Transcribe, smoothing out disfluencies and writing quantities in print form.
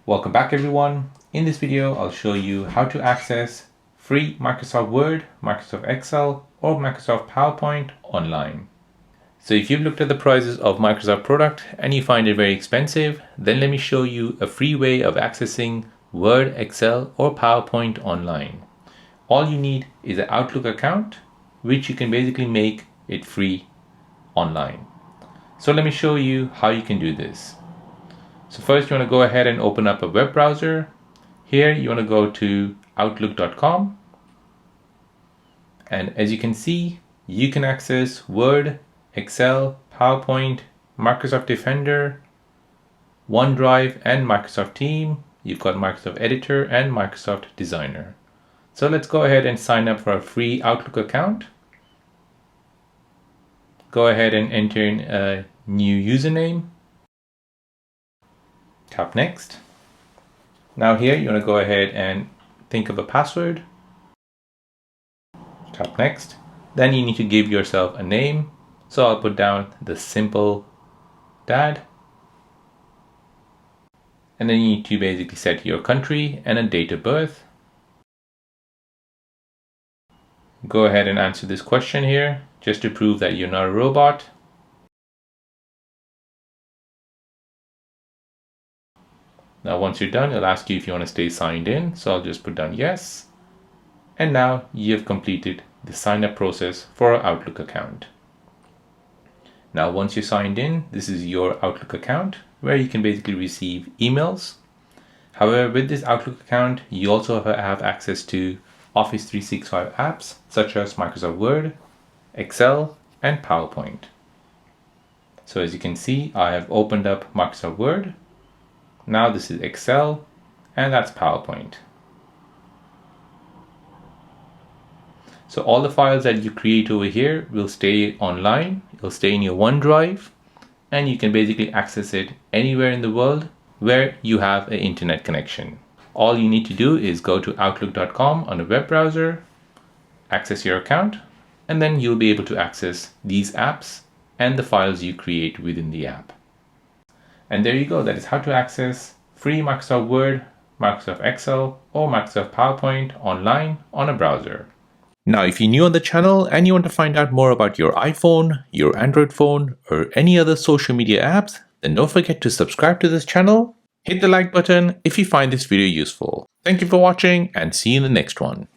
Welcome back everyone. In this video, I'll show you how to access free Microsoft Word, Microsoft Excel, or Microsoft PowerPoint online. So if you've looked at the prices of Microsoft product and you find it very expensive, then let me show you a free way of accessing Word, Excel, or PowerPoint online. All you need is an Outlook account, which you can basically make it free online. So let me show you how you can do this. So first you want to go ahead and open up a web browser. Here you want to go to outlook.com. And as you can see, you can access Word, Excel, PowerPoint, Microsoft Defender, OneDrive, and Microsoft Team. You've got Microsoft Editor and Microsoft Designer. So let's go ahead and sign up for a free Outlook account. Go ahead and enter in a new username. Tap next. Now here you want to go ahead and think of a password. Tap next. Then you need to give yourself a name. So I'll put down the simple dad. And then you need to basically set your country and a date of birth. Go ahead and answer this question here just to prove that you're not a robot. Now once you're done, it'll ask you if you want to stay signed in. So I'll just put down yes. And now you've completed the sign up process for our Outlook account. Now once you're signed in, this is your Outlook account where you can basically receive emails. However, with this Outlook account, you also have access to Office 365 apps such as Microsoft Word, Excel, and PowerPoint. So as you can see, I have opened up Microsoft Word. Now this is Excel, and that's PowerPoint. So all the files that you create over here will stay online, it'll stay in your OneDrive, and you can basically access it anywhere in the world where you have an internet connection. All you need to do is go to outlook.com on a web browser, access your account, and then you'll be able to access these apps and the files you create within the app. And there you go, that is how to access free Microsoft Word, Microsoft Excel, or Microsoft PowerPoint online on a browser. Now, if you're new on the channel and you want to find out more about your iPhone, your Android phone, or any other social media apps, then don't forget to subscribe to this channel. Hit the like button if you find this video useful. Thank you for watching and see you in the next one.